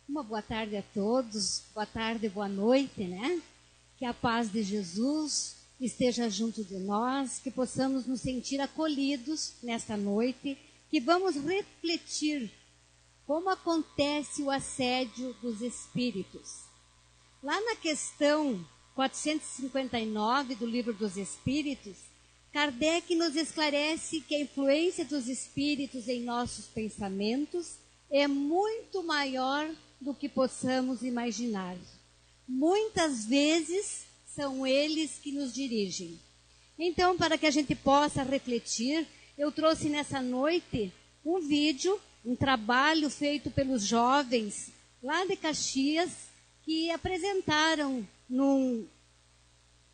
Uma boa tarde a todos, boa tarde, boa noite, né? Que a paz de Jesus esteja junto de nós, que possamos nos sentir acolhidos nesta noite, que vamos refletir como acontece o assédio dos espíritos. Lá na questão 459 do Livro dos Espíritos, Kardec nos esclarece que a influência dos espíritos em nossos pensamentos é muito maior do que possamos imaginar. Muitas vezes são eles que nos dirigem. Então, para que a gente possa refletir, eu trouxe nessa noite um vídeo, um trabalho feito pelos jovens lá de Caxias, que apresentaram num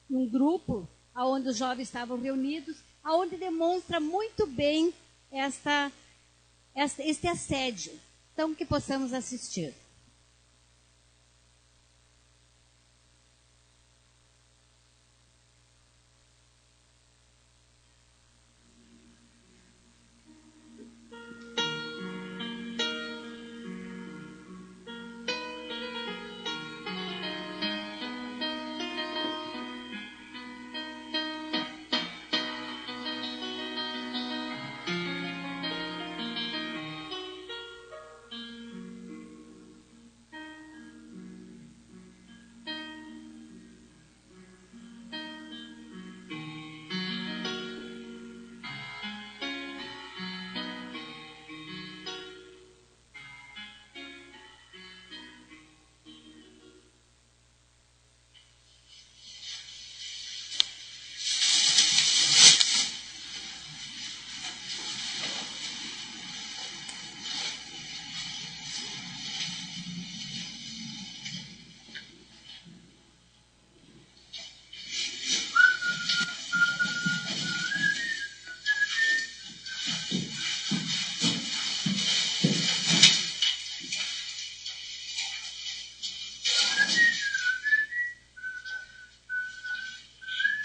grupo onde os jovens estavam reunidos, onde demonstra muito bem este assédio. Então, que possamos assistir.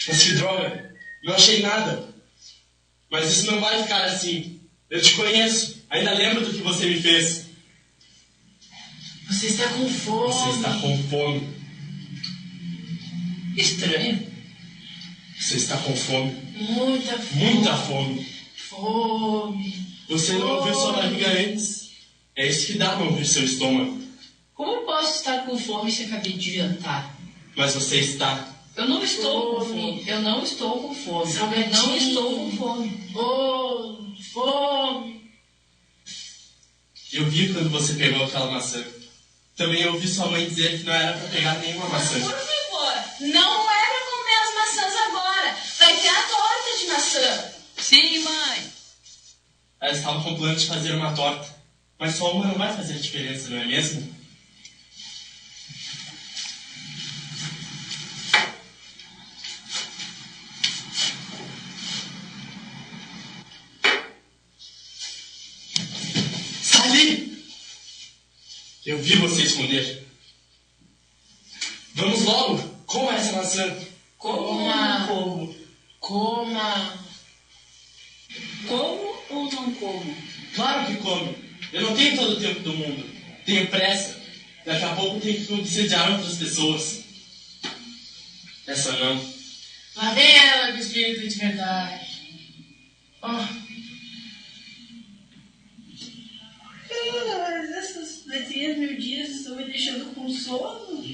Mas que droga, não achei nada. Mas isso não vai ficar assim. Eu te conheço, ainda lembro do que você me fez. Você está com fome. Você está com fome. Estranho. Você está com fome. Muita fome. Muita fome. Fome. Você não ouviu sua barriga antes. É isso que dá não ouvir seu estômago. Como posso estar com fome se acabei de jantar? Mas você está. Eu não estou com fome. Eu não estou com fome. Eu não estou com fome. Oh, fome. Eu vi quando você pegou aquela maçã. Também ouvi sua mãe dizer que não era para pegar nenhuma maçã. Por favor, não é para comer as maçãs agora. Vai ter a torta de maçã. Sim, mãe. Ela estava com plano de fazer uma torta. Mas só uma não vai fazer diferença, não é mesmo? Eu vi você esconder. Vamos logo. Coma essa maçã. Coma. Como ou não como? Claro que come. Eu não tenho todo o tempo do mundo. Tenho pressa. Daqui a pouco tenho que obsediar outras pessoas. Essa não. Lá vem ela do espírito de verdade. Oh. Essas letrinhas miudinhas estão me deixando com sono.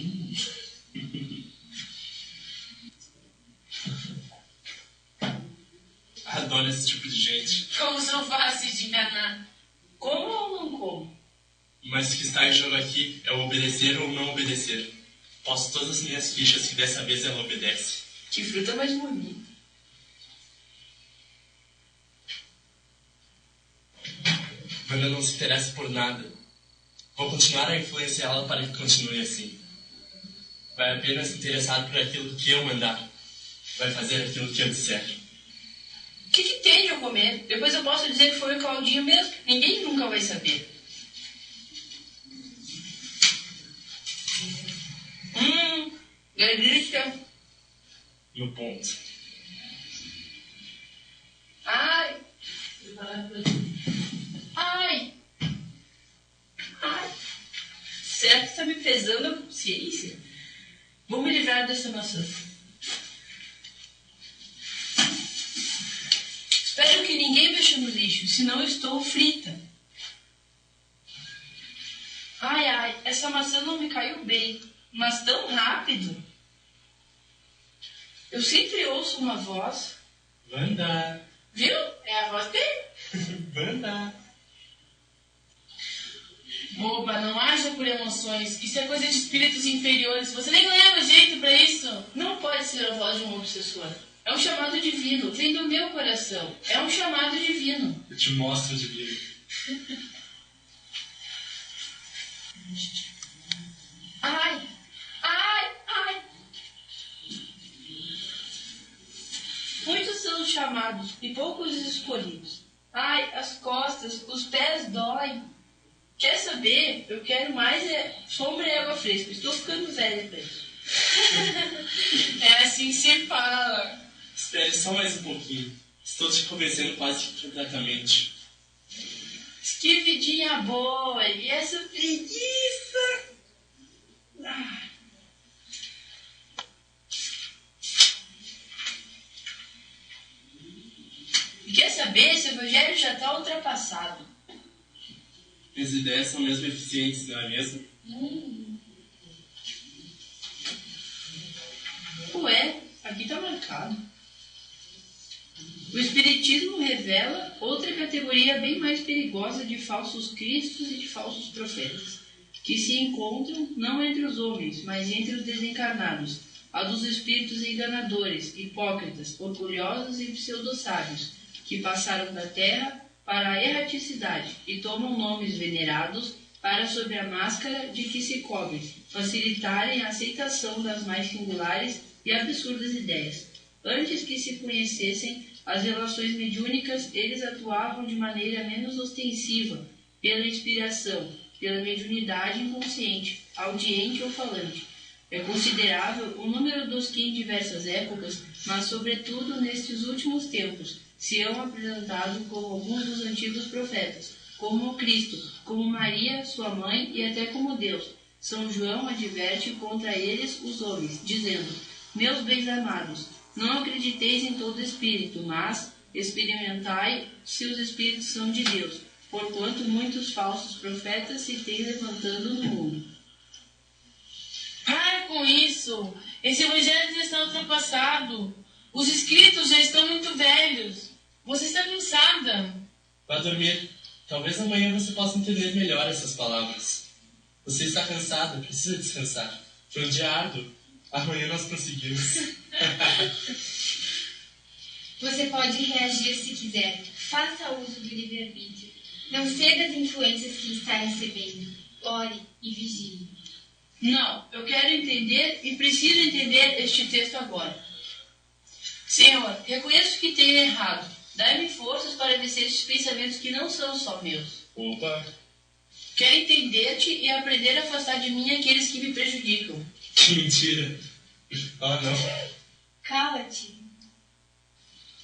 Adoro esse tipo de gente. Como são fáceis de enganar. Como ou não como? Mas o que está em jogo aqui é o obedecer ou não obedecer. Posso todas as minhas fichas que dessa vez ela obedece. Que fruta mais bonita. Wanda não se interessa por nada. Vou continuar a influenciá-la para que continue assim. Vai apenas se interessar por aquilo que eu mandar. Vai fazer aquilo que eu disser. O que tem de eu comer? Depois eu posso dizer que foi o Claudinho mesmo. Ninguém nunca vai saber. Delícia. No ponto. Ai. Ai. Ai. Será que está me pesando a consciência? Vou me livrar dessa maçã. Espero que ninguém mexa no lixo, senão eu estou frita. Ai, ai, essa maçã não me caiu bem, mas tão rápido. Eu sempre ouço uma voz. Wanda. Viu? É a voz dele. Wanda. Boba, não haja por emoções. Isso é coisa de espíritos inferiores. Você nem leva jeito pra isso. Não pode ser a voz de um obsessor. É um chamado divino. Vem do meu coração. É um chamado divino. Eu te mostro o divino. Ai, ai, ai. Muitos são os chamados e poucos os escolhidos. Ai, as costas, os pés doem. Quer saber? Eu quero mais sombra e água fresca. Estou ficando velha pra isso. É assim que se fala. Espere só mais um pouquinho. Estou te convencendo quase completamente. Que vidinha boa. E essa preguiça. Ah. E quer saber? Esse evangelho já está ultrapassado. Minhas ideias são mesmo eficientes, não é mesmo? Ué, aqui está marcado. O Espiritismo revela outra categoria bem mais perigosa de falsos cristos e de falsos profetas, que se encontram não entre os homens, mas entre os desencarnados, a dos espíritos enganadores, hipócritas, orgulhosos e pseudo-sábios, que passaram da terra para a erraticidade e tomam nomes venerados para, sob a máscara de que se cobrem, facilitarem a aceitação das mais singulares e absurdas ideias. Antes que se conhecessem as relações mediúnicas, eles atuavam de maneira menos ostensiva, pela inspiração, pela mediunidade inconsciente, audiente ou falante. É considerável o número dos que em diversas épocas, mas sobretudo nestes últimos tempos, se hão apresentado como alguns dos antigos profetas, como o Cristo, como Maria, sua mãe, e até como Deus. São João adverte contra eles os homens, dizendo: meus bens amados, não acrediteis em todo espírito, mas experimentai se os espíritos são de Deus, porquanto muitos falsos profetas se têm levantando no mundo. Para com isso! Esse evangelho já está ultrapassado. Os escritos já estão muito velhos. Você está cansada. Vá dormir. Talvez amanhã você possa entender melhor essas palavras. Você está cansada, precisa descansar. Foi um dia árduo. Amanhã nós prosseguimos. Você pode reagir se quiser. Faça uso do livre-arbítrio. Não ceda às influências que está recebendo. Ore e vigie. Não, eu quero entender e preciso entender este texto agora. Senhor, reconheço que tenho errado. Dai-me forças para vencer estes pensamentos que não são só meus. Opa! Quero entender-te e aprender a afastar de mim aqueles que me prejudicam. Que mentira! Ah, não. Cala-te.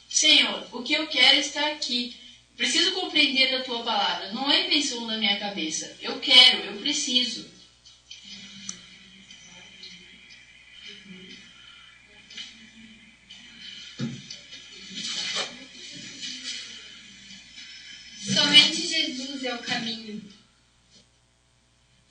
Senhor, o que eu quero está aqui. Preciso compreender a tua palavra. Não é invenção da minha cabeça. Eu quero, eu preciso. Somente Jesus é o caminho.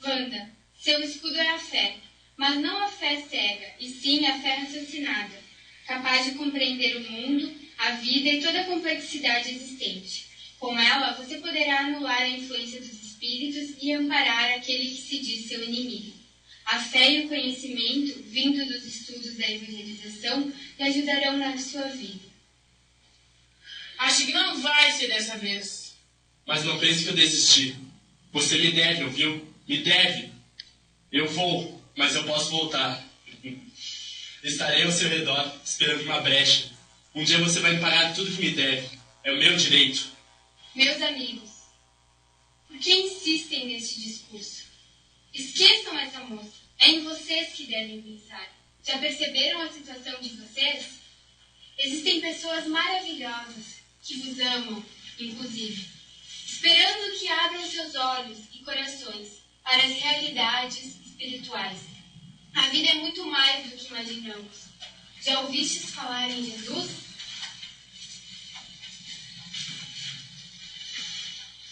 Wanda, seu escudo é a fé, mas não a fé cega, e sim a fé raciocinada, capaz de compreender o mundo, a vida e toda a complexidade existente. Com ela, você poderá anular a influência dos espíritos e amparar aquele que se diz seu inimigo. A fé e o conhecimento, vindo dos estudos da evangelização, lhe ajudarão na sua vida. Acho que não vai ser dessa vez. Mas não pense que eu desisti. Você me deve, ouviu? Me deve. Eu vou, mas eu posso voltar. Estarei ao seu redor, esperando uma brecha. Um dia você vai me pagar tudo que me deve. É o meu direito. Meus amigos, por que insistem neste discurso? Esqueçam essa moça. É em vocês que devem pensar. Já perceberam a situação de vocês? Existem pessoas maravilhosas que vos amam, inclusive, esperando que abram seus olhos e corações para as realidades espirituais. A vida é muito mais do que imaginamos. Já ouvistes falar em Jesus?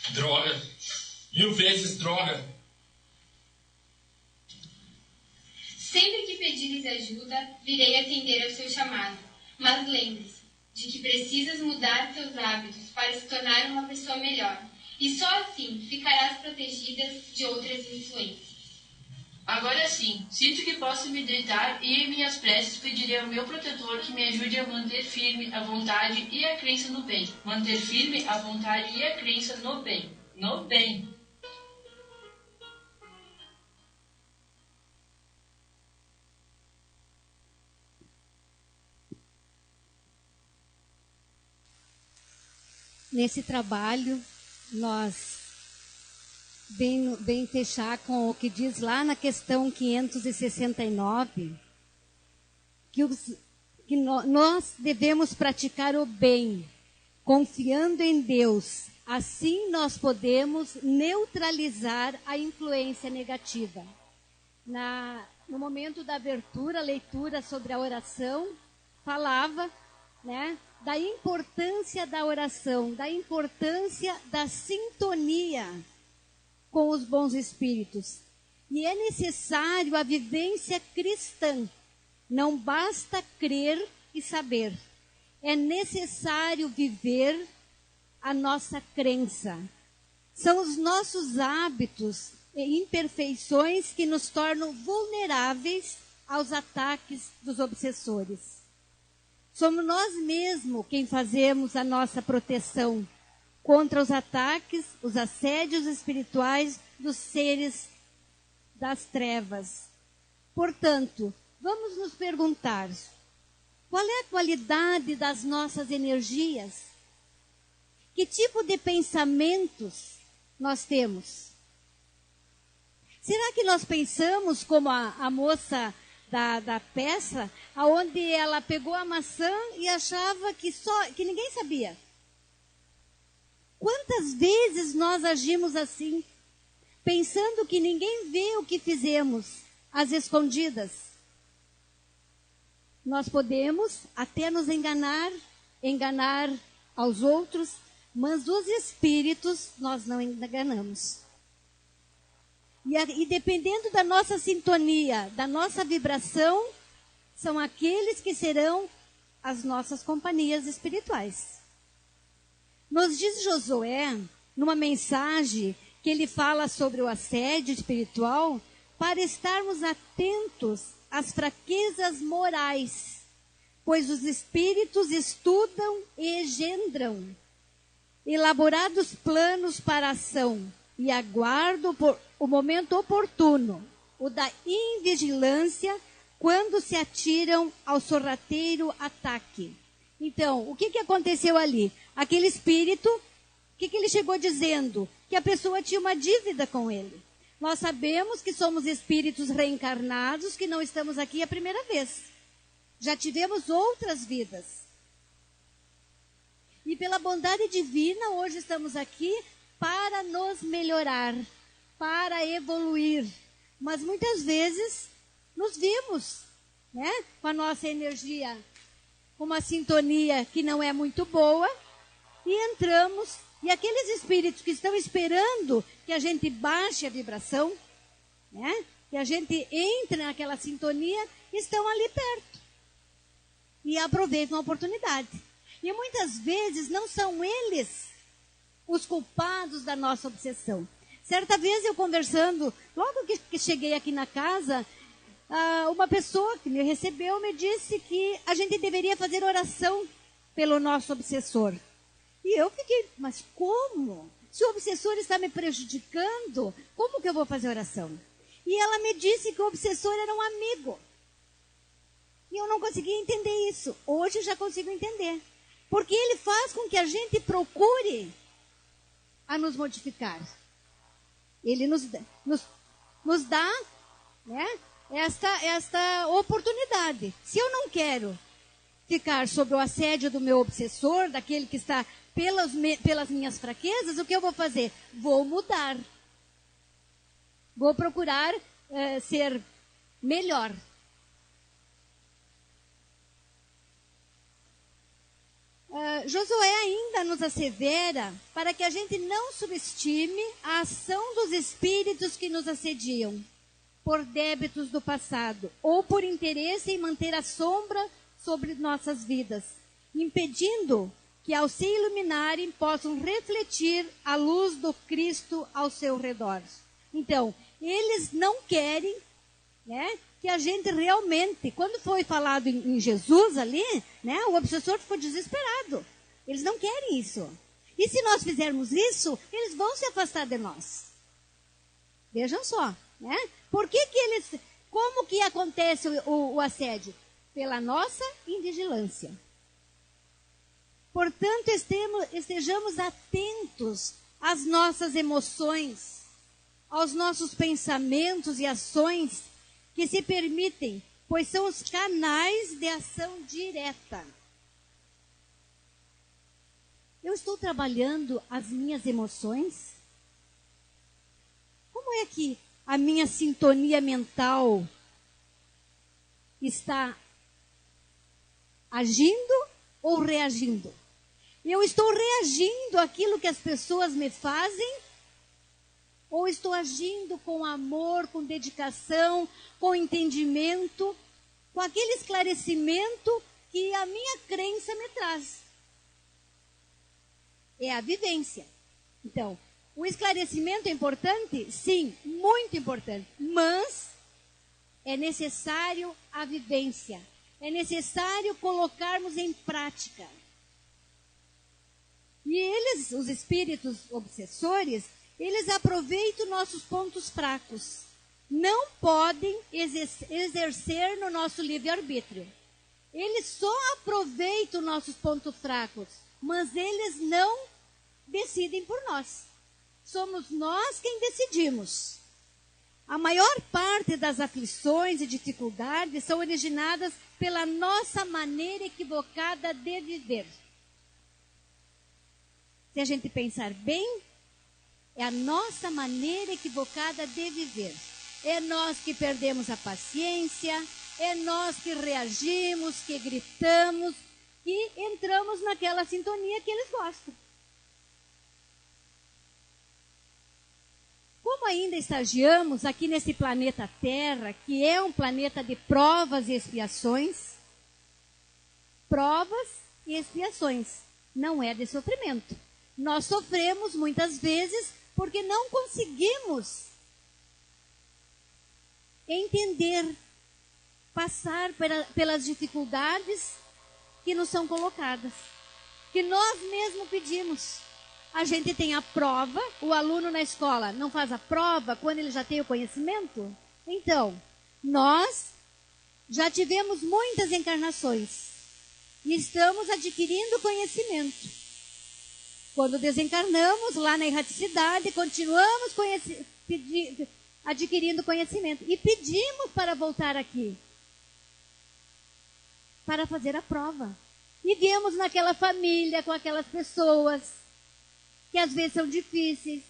Droga. 1000 vezes droga. Sempre que pedires ajuda, virei atender ao seu chamado. Mas lembre-se de que precisas mudar teus hábitos para se tornar uma pessoa melhor. E só assim ficarás protegida de outras influências. Agora sim, sinto que posso me deitar e em minhas preces pedirei ao meu protetor que me ajude a manter firme a vontade e a crença no bem. Manter firme a vontade e a crença no bem. No bem. Nesse trabalho, nós bem fechar com o que diz lá na questão 569, que nós devemos praticar o bem, confiando em Deus. Assim nós podemos neutralizar a influência negativa. No momento da abertura, a leitura sobre a oração, falava, né, da importância da oração, da importância da sintonia com os bons espíritos. E é necessário a vivência cristã. Não basta crer e saber. É necessário viver a nossa crença. São os nossos hábitos e imperfeições que nos tornam vulneráveis aos ataques dos obsessores. Somos nós mesmos quem fazemos a nossa proteção contra os ataques, os assédios espirituais dos seres das trevas. Portanto, vamos nos perguntar, qual é a qualidade das nossas energias? Que tipo de pensamentos nós temos? Será que nós pensamos como a moça da peça, onde ela pegou a maçã e achava que ninguém sabia? Quantas vezes nós agimos assim, pensando que ninguém vê o que fizemos, às escondidas? Nós podemos até nos enganar aos outros, mas os espíritos nós não enganamos. E dependendo da nossa sintonia, da nossa vibração, são aqueles que serão as nossas companhias espirituais. Nos diz Josué, numa mensagem que ele fala sobre o assédio espiritual, para estarmos atentos às fraquezas morais, pois os espíritos estudam e engendram elaborados planos para a ação e aguardam por o momento oportuno, o da invigilância, quando se atiram ao sorrateiro ataque. Então, o que aconteceu ali? Aquele espírito, o que ele chegou dizendo? Que a pessoa tinha uma dívida com ele. Nós sabemos que somos espíritos reencarnados, que não estamos aqui a primeira vez. Já tivemos outras vidas. E pela bondade divina, hoje estamos aqui para nos melhorar, para evoluir. Mas muitas vezes nos vimos, né, com a nossa energia, uma sintonia que não é muito boa, e entramos, e aqueles espíritos que estão esperando que a gente baixe a vibração, né, que a gente entre naquela sintonia, estão ali perto. E aproveitam a oportunidade. E muitas vezes não são eles os culpados da nossa obsessão. Certa vez eu conversando, logo que cheguei aqui na casa, uma pessoa que me recebeu me disse que a gente deveria fazer oração pelo nosso obsessor. E eu fiquei, mas como? Se o obsessor está me prejudicando, como que eu vou fazer oração? E ela me disse que o obsessor era um amigo. E eu não conseguia entender isso. Hoje eu já consigo entender. Porque ele faz com que a gente procure a nos modificar. Ele nos dá, né, esta oportunidade. Se eu não quero ficar sob o assédio do meu obsessor, daquele que está pelas minhas fraquezas, o que eu vou fazer? Vou mudar. Vou procurar ser melhor. Josué ainda nos assevera para que a gente não subestime a ação dos espíritos que nos assediam por débitos do passado ou por interesse em manter a sombra sobre nossas vidas, impedindo que ao se iluminarem possam refletir a luz do Cristo ao seu redor. Então, eles não querem, né, que a gente realmente, quando foi falado em Jesus ali, né, o obsessor ficou desesperado. Eles não querem isso. E se nós fizermos isso, eles vão se afastar de nós. Vejam só, né? Por que eles, como que acontece o assédio? Pela nossa invigilância. Portanto, estejamos atentos às nossas emoções, aos nossos pensamentos e ações que se permitem, pois são os canais de ação direta. Eu estou trabalhando as minhas emoções? Como é que a minha sintonia mental está agindo ou reagindo? Eu estou reagindo àquilo que as pessoas me fazem? Ou estou agindo com amor, com dedicação, com entendimento, com aquele esclarecimento que a minha crença me traz? É a vivência. Então, o esclarecimento é importante? Sim, muito importante. Mas é necessário a vivência. É necessário colocarmos em prática. E eles, os espíritos obsessores, eles aproveitam nossos pontos fracos. Não podem exercer no nosso livre-arbítrio. Eles só aproveitam nossos pontos fracos, mas eles não decidem por nós. Somos nós quem decidimos. A maior parte das aflições e dificuldades são originadas pela nossa maneira equivocada de viver. Se a gente pensar bem, é a nossa maneira equivocada de viver. É nós que perdemos a paciência, é nós que reagimos, que gritamos, que entramos naquela sintonia que eles gostam. Como ainda estagiamos aqui nesse planeta Terra, que é um planeta de provas e expiações, não é de sofrimento. Nós sofremos muitas vezes porque não conseguimos entender, passar pelas dificuldades que nos são colocadas, que nós mesmos pedimos. A gente tem a prova, o aluno na escola não faz a prova quando ele já tem o conhecimento? Então, nós já tivemos muitas encarnações e estamos adquirindo conhecimento. Quando desencarnamos lá na erraticidade, continuamos adquirindo conhecimento e pedimos para voltar aqui, para fazer a prova. E viemos naquela família, com aquelas pessoas que às vezes são difíceis,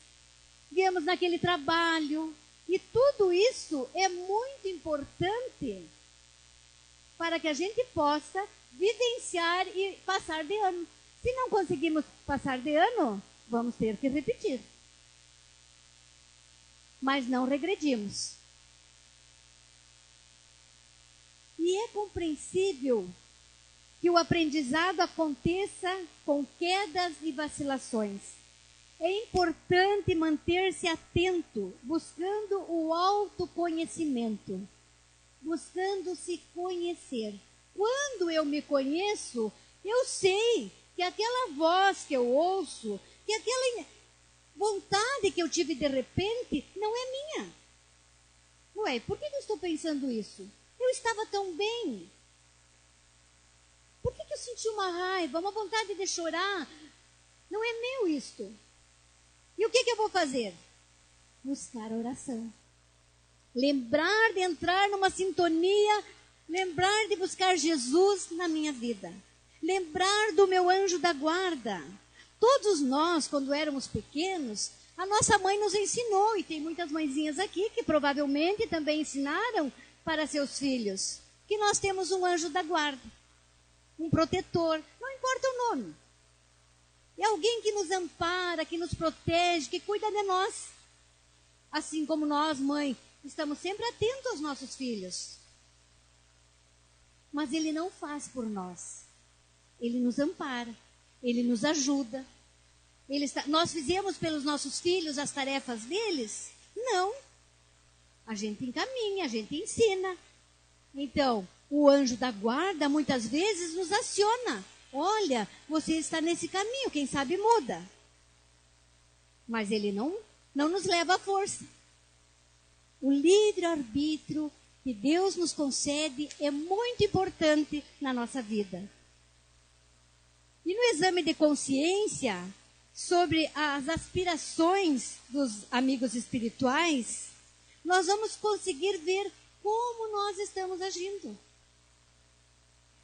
viemos naquele trabalho, e tudo isso é muito importante para que a gente possa vivenciar e passar de ano. Se não conseguimos passar de ano, vamos ter que repetir. Mas não regredimos. E é compreensível que o aprendizado aconteça com quedas e vacilações. É importante manter-se atento, buscando o autoconhecimento, buscando se conhecer. Quando eu me conheço, eu sei que aquela voz que eu ouço, que aquela vontade que eu tive de repente, não é minha. Ué, por que eu estou pensando isso? Eu estava tão bem. Por que eu senti uma raiva, uma vontade de chorar? Não é meu isto. E o que eu vou fazer? Buscar a oração. Lembrar de entrar numa sintonia, lembrar de buscar Jesus na minha vida. Lembrar do meu anjo da guarda. Todos nós, quando éramos pequenos, A nossa mãe nos ensinou, e tem muitas mãezinhas aqui que provavelmente também ensinaram para seus filhos, que nós temos um anjo da guarda, um protetor, não importa o nome. É alguém que nos ampara, que nos protege, que cuida de nós. Assim como nós, mãe, estamos sempre atentos aos nossos filhos. Mas ele não faz por nós. Ele nos ampara, ele nos ajuda. Nós fizemos pelos nossos filhos as tarefas deles? Não. A gente encaminha, a gente ensina. Então, o anjo da guarda muitas vezes nos aciona. Olha, você está nesse caminho, quem sabe muda. Mas ele não nos leva à força. O livre-arbítrio que Deus nos concede é muito importante na nossa vida. E no exame de consciência sobre as aspirações dos amigos espirituais, nós vamos conseguir ver como nós estamos agindo.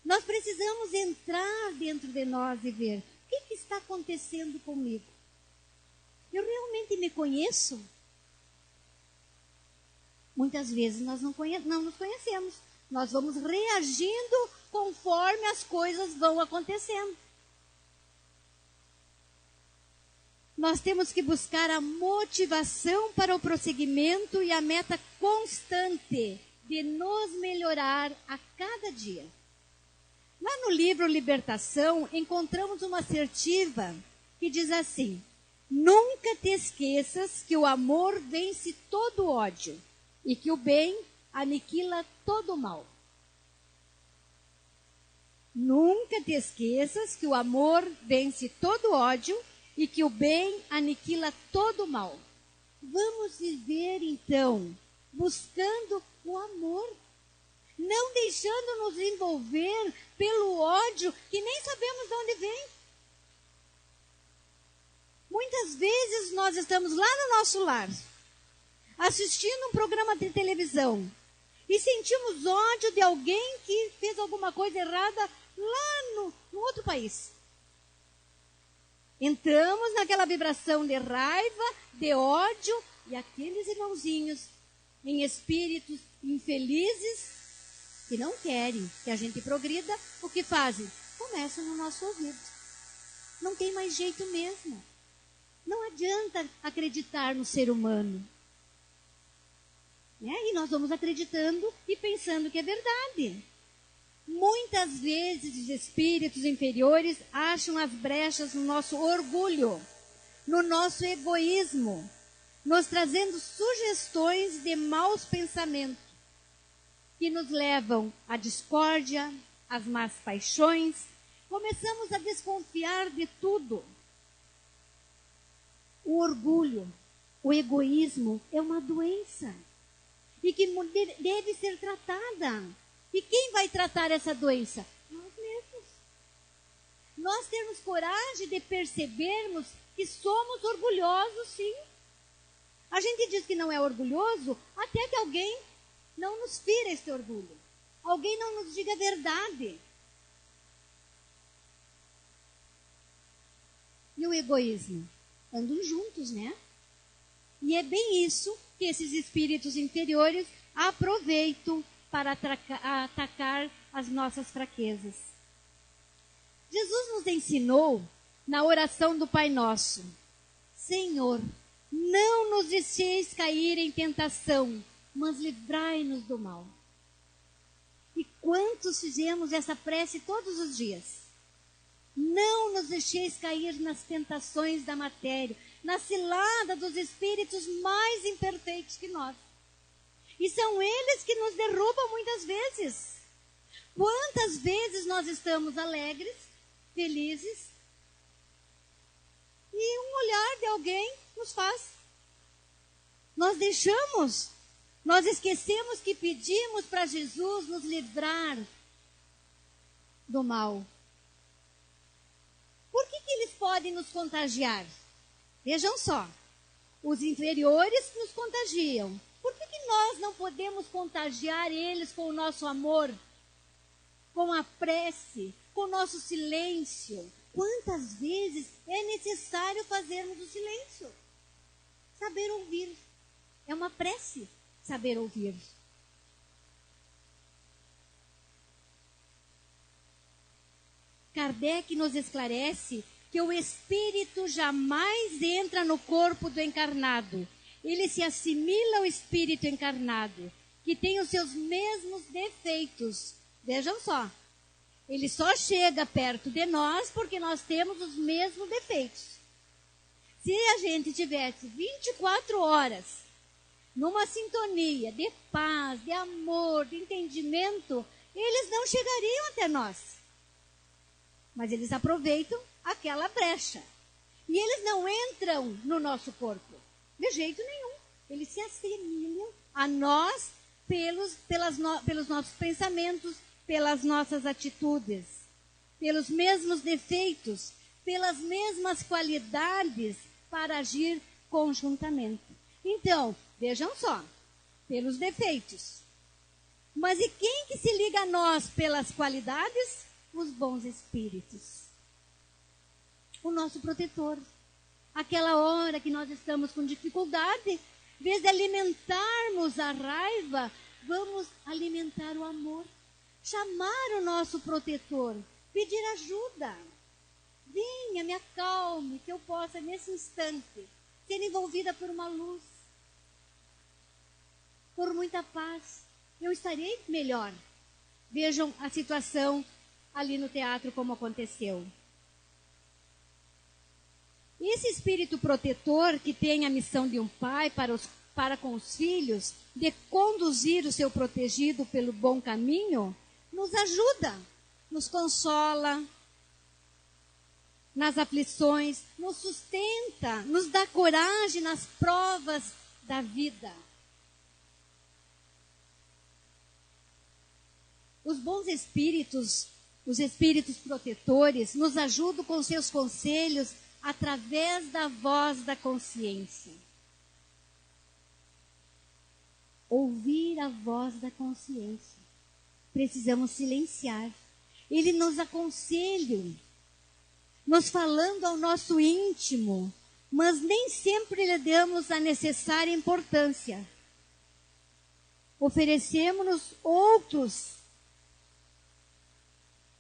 Nós precisamos entrar dentro de nós e ver o que está acontecendo comigo. Eu realmente me conheço? Muitas vezes nós não nos conhecemos. Nós vamos reagindo conforme as coisas vão acontecendo. Nós temos que buscar a motivação para o prosseguimento e a meta constante de nos melhorar a cada dia. Lá no livro Libertação, encontramos uma assertiva que diz assim: nunca te esqueças que o amor vence todo ódio e que o bem aniquila todo o mal. Nunca te esqueças que o amor vence todo ódio e que o bem aniquila todo o mal. Vamos viver, então, buscando o amor, não deixando-nos envolver pelo ódio que nem sabemos de onde vem. Muitas vezes nós estamos lá no nosso lar, assistindo um programa de televisão, e sentimos ódio de alguém que fez alguma coisa errada lá no outro país. Entramos naquela vibração de raiva, de ódio, e aqueles irmãozinhos em espíritos infelizes que não querem que a gente progrida, o que fazem? Começam no nosso ouvido. Não tem mais jeito mesmo. Não adianta acreditar no ser humano. E nós vamos acreditando e pensando que é verdade. Muitas vezes os espíritos inferiores acham as brechas no nosso orgulho, no nosso egoísmo, nos trazendo sugestões de maus pensamentos que nos levam à discórdia, às más paixões. Começamos a desconfiar de tudo. O orgulho, o egoísmo é uma doença e que deve ser tratada. E quem vai tratar essa doença? Nós mesmos. Nós temos coragem de percebermos que somos orgulhosos, sim. A gente diz que não é orgulhoso até que alguém não nos fira esse orgulho. Alguém não nos diga a verdade. E o egoísmo? Andam juntos, né? E é bem isso que esses espíritos inferiores aproveitam para atacar as nossas fraquezas. Jesus nos ensinou na oração do Pai Nosso: Senhor, não nos deixeis cair em tentação, mas livrai-nos do mal. E quantos fizemos essa prece todos os dias? Não nos deixeis cair nas tentações da matéria, na cilada dos espíritos mais imperfeitos que nós. E são eles que nos derrubam muitas vezes. Quantas vezes nós estamos alegres, felizes, e um olhar de alguém nos faz. Nós esquecemos que pedimos para Jesus nos livrar do mal. Por que eles podem nos contagiar? Vejam só, os inferiores nos contagiam. Por que nós não podemos contagiar eles com o nosso amor, com a prece, com o nosso silêncio? Quantas vezes é necessário fazermos o silêncio? Saber ouvir. É uma prece, saber ouvir. Kardec nos esclarece que o espírito jamais entra no corpo do encarnado. Ele se assimila ao espírito encarnado, que tem os seus mesmos defeitos. Vejam só, ele só chega perto de nós porque nós temos os mesmos defeitos. Se a gente tivesse 24 horas numa sintonia de paz, de amor, de entendimento, eles não chegariam até nós. Mas eles aproveitam aquela brecha. E eles não entram no nosso corpo, de jeito nenhum. Eles se assemelham a nós pelos nossos pensamentos, pelas nossas atitudes, pelos mesmos defeitos, pelas mesmas qualidades para agir conjuntamente. Então, vejam só, pelos defeitos. Mas e quem que se liga a nós pelas qualidades? Os bons espíritos. O nosso protetor. Aquela hora que nós estamos com dificuldade, em vez de alimentarmos a raiva, vamos alimentar o amor. Chamar o nosso protetor, pedir ajuda. Venha, me acalme, que eu possa, nesse instante, ser envolvida por uma luz, por muita paz. Eu estarei melhor. Vejam a situação ali no teatro como aconteceu. Esse espírito protetor que tem a missão de um pai para com os filhos, de conduzir o seu protegido pelo bom caminho, nos ajuda, nos consola nas aflições, nos sustenta, nos dá coragem nas provas da vida. Os bons espíritos, os espíritos protetores, nos ajudam com seus conselhos através da voz da consciência. Ouvir a voz da consciência. Precisamos silenciar. Ele nos aconselha, nos falando ao nosso íntimo, mas nem sempre lhe damos a necessária importância. Oferecemos-nos outros.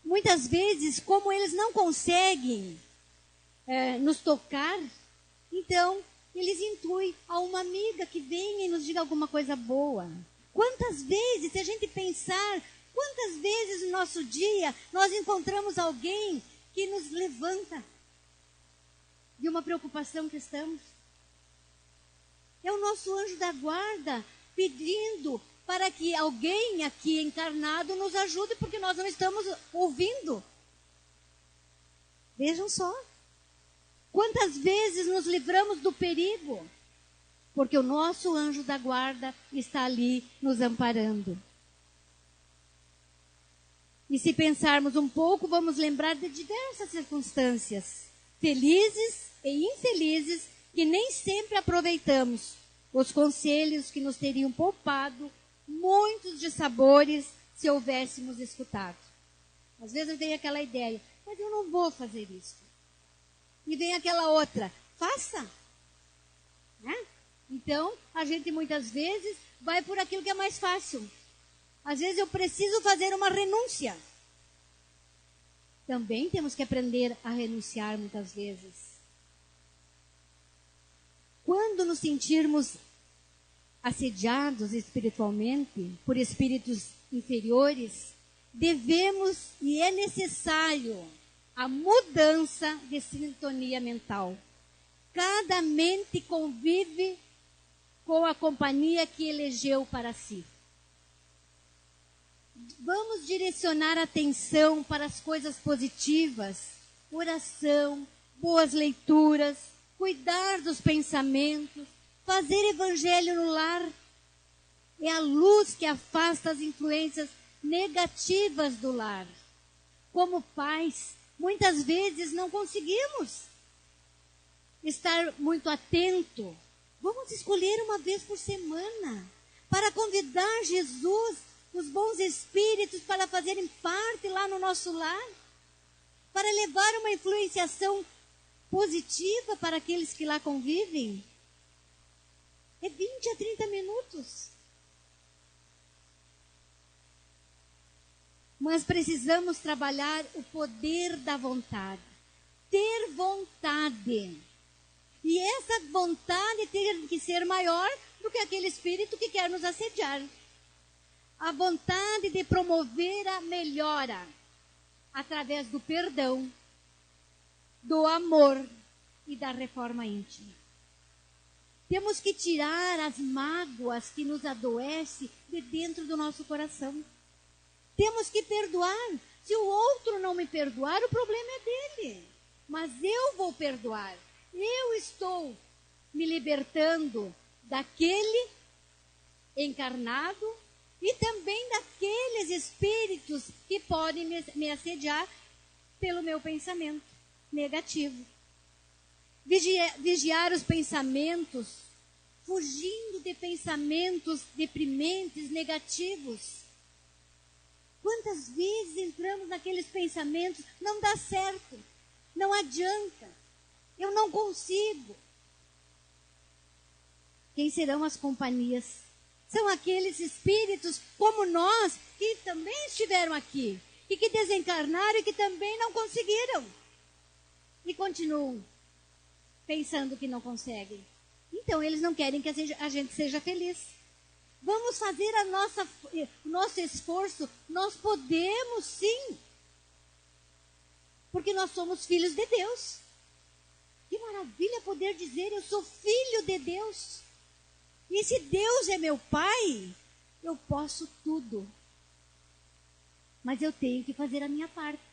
Muitas vezes, como eles não conseguem nos tocar, então eles intuem a uma amiga que venha e nos diga alguma coisa boa. Quantas vezes, se a gente pensar, quantas vezes no nosso dia nós encontramos alguém que nos levanta de uma preocupação que estamos? É o nosso anjo da guarda pedindo para que alguém aqui encarnado nos ajude, porque nós não estamos ouvindo. Vejam só. Quantas vezes nos livramos do perigo? Porque o nosso anjo da guarda está ali nos amparando. E se pensarmos um pouco, vamos lembrar de diversas circunstâncias, felizes e infelizes, que nem sempre aproveitamos os conselhos que nos teriam poupado muitos dissabores se houvéssemos escutado. Às vezes vem aquela ideia, mas eu não vou fazer isso. E vem aquela outra, faça. Né? Então, a gente muitas vezes vai por aquilo que é mais fácil. Às vezes eu preciso fazer uma renúncia. Também temos que aprender a renunciar muitas vezes. Quando nos sentirmos assediados espiritualmente por espíritos inferiores, devemos e é necessário a mudança de sintonia mental. Cada mente convive com a companhia que elegeu para si. Vamos direcionar a atenção para as coisas positivas, oração, boas leituras, cuidar dos pensamentos, fazer evangelho no lar. É a luz que afasta as influências negativas do lar. Como pais, muitas vezes não conseguimos estar muito atento. Vamos escolher uma vez por semana para convidar Jesus, os bons espíritos, para fazerem parte lá no nosso lar, para levar uma influenciação positiva para aqueles que lá convivem. É 20 a 30 minutos. Mas precisamos trabalhar o poder da vontade. Ter vontade. E essa vontade tem que ser maior do que aquele espírito que quer nos assediar. A vontade de promover a melhora através do perdão, do amor e da reforma íntima. Temos que tirar as mágoas que nos adoecem de dentro do nosso coração. Temos que perdoar. Se o outro não me perdoar, o problema é dele. Mas eu vou perdoar. Eu estou me libertando daquele encarnado e também daqueles espíritos que podem me assediar pelo meu pensamento negativo. Vigiar os pensamentos, fugindo de pensamentos deprimentes, negativos. Quantas vezes entramos naqueles pensamentos, não dá certo, não adianta, eu não consigo. Quem serão as companhias? São aqueles espíritos como nós, que também estiveram aqui, e que desencarnaram e que também não conseguiram. E continuam pensando que não conseguem. Então, eles não querem que a gente seja feliz. Vamos fazer o nosso esforço. Nós podemos, sim. Porque nós somos filhos de Deus. Que maravilha poder dizer, eu sou filho de Deus. E se Deus é meu Pai, eu posso tudo. Mas eu tenho que fazer a minha parte.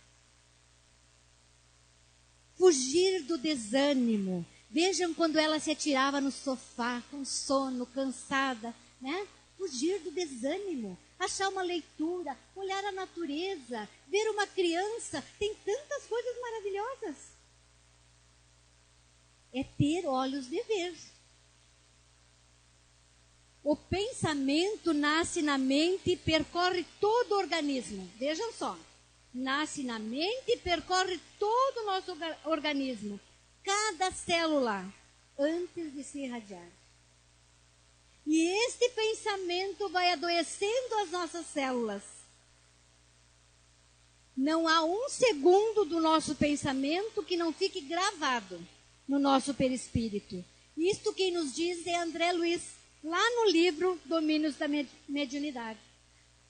Fugir do desânimo. Vejam quando ela se atirava no sofá, com sono, cansada, né? Fugir do desânimo. Achar uma leitura, olhar a natureza, ver uma criança. Tem tantas coisas maravilhosas. É ter olhos de ver. O pensamento nasce na mente e percorre todo o organismo. Vejam só. Nasce na mente e percorre todo o nosso organismo. Cada célula, antes de se irradiar. E este pensamento vai adoecendo as nossas células. Não há um segundo do nosso pensamento que não fique gravado no nosso perispírito. Isto quem nos diz é André Luiz, lá no livro Domínios da Mediunidade.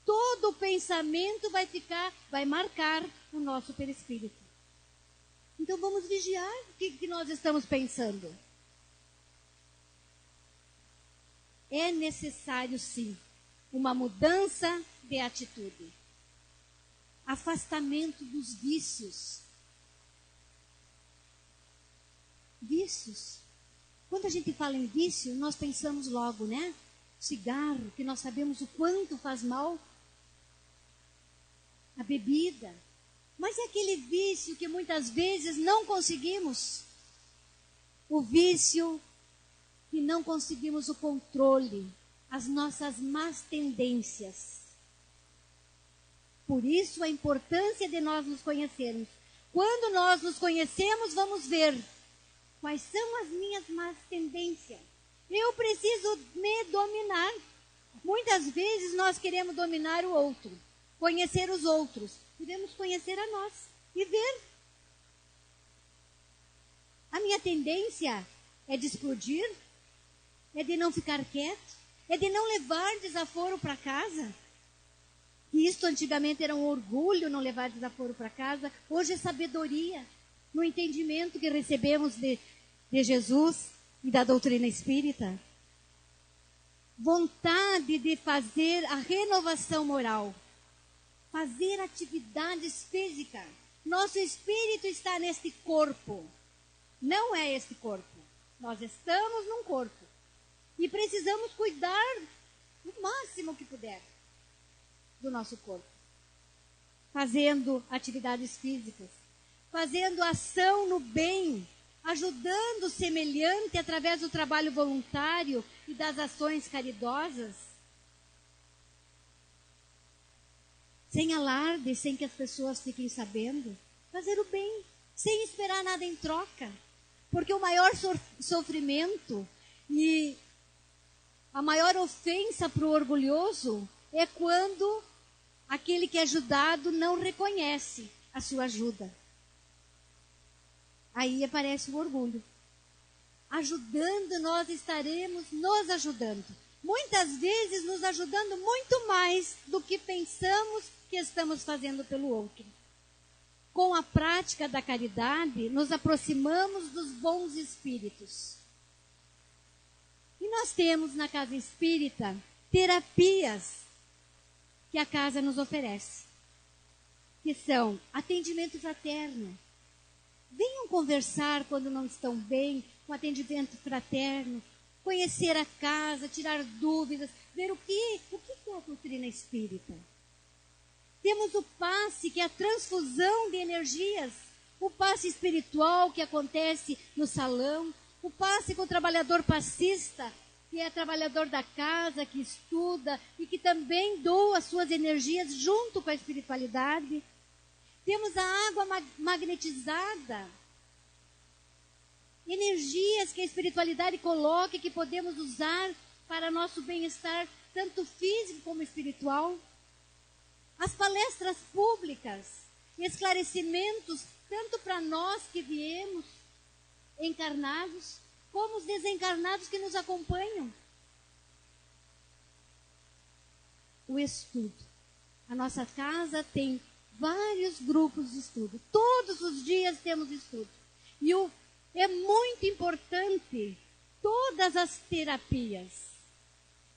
Todo pensamento vai marcar o nosso perispírito. Então vamos vigiar o que nós estamos pensando. É necessário, sim, uma mudança de atitude. Afastamento dos vícios. Vícios. Quando a gente fala em vício, nós pensamos logo, né? Cigarro, que nós sabemos o quanto faz mal. A bebida. Mas é aquele vício que muitas vezes não conseguimos. O vício que não conseguimos o controle. As nossas más tendências. Por isso a importância de nós nos conhecermos. Quando nós nos conhecemos, vamos ver quais são as minhas más tendências. Eu preciso me dominar. Muitas vezes nós queremos dominar o outro, conhecer os outros. Devemos conhecer a nós e ver. A minha tendência é de explodir, é de não ficar quieto, é de não levar desaforo para casa. E isto antigamente era um orgulho não levar desaforo para casa. Hoje é sabedoria, no entendimento que recebemos de Jesus e da doutrina espírita. Vontade de fazer a renovação moral. Fazer atividades físicas. Nosso espírito está neste corpo. Não é este corpo. Nós estamos num corpo. E precisamos cuidar o máximo que puder do nosso corpo. Fazendo atividades físicas. Fazendo ação no bem. Ajudando o semelhante através do trabalho voluntário e das ações caridosas. Sem alarde, sem que as pessoas fiquem sabendo. Fazer o bem, sem esperar nada em troca. Porque o maior sofrimento e A maior ofensa para o orgulhoso é quando aquele que é ajudado não reconhece a sua ajuda. Aí aparece o orgulho. Ajudando, nós estaremos nos ajudando. Muitas vezes nos ajudando muito mais do que pensamos que estamos fazendo pelo outro. Com a prática da caridade, nos aproximamos dos bons espíritos. E nós temos na Casa Espírita terapias que a casa nos oferece, que são atendimento fraterno. Venham conversar quando não estão bem, com atendimento fraterno, conhecer a casa, tirar dúvidas, ver o que é a doutrina espírita. Temos o passe, que é a transfusão de energias, o passe espiritual que acontece no salão, o passe com o trabalhador passista, que é trabalhador da casa, que estuda e que também doa suas energias junto com a espiritualidade. Temos a água magnetizada, energias que a espiritualidade coloca e que podemos usar para nosso bem-estar, tanto físico como espiritual. As palestras públicas, esclarecimentos, tanto para nós que viemos encarnados, como os desencarnados que nos acompanham. O estudo. A nossa casa tem vários grupos de estudo. Todos os dias temos estudo. E é muito importante todas as terapias.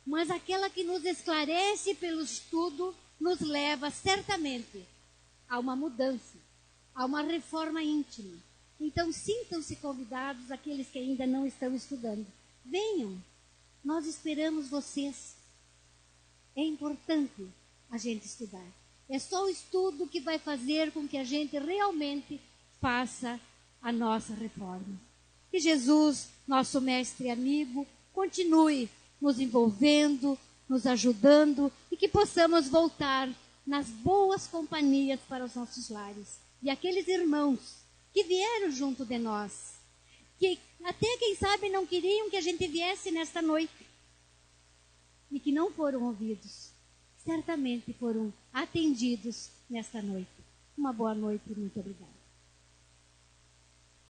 Mas aquela que nos esclarece pelo estudo nos leva certamente a uma mudança, a uma reforma íntima. Então sintam-se convidados aqueles que ainda não estão estudando. Venham, nós esperamos vocês. É importante a gente estudar. É só o estudo que vai fazer com que a gente realmente faça a nossa reforma. Que Jesus, nosso mestre e amigo, continue nos envolvendo, nos ajudando e que possamos voltar nas boas companhias para os nossos lares. E aqueles irmãos que vieram junto de nós, que até, quem sabe, não queriam que a gente viesse nesta noite e que não foram ouvidos, certamente foram atendidos nesta noite. Uma boa noite e muito obrigada.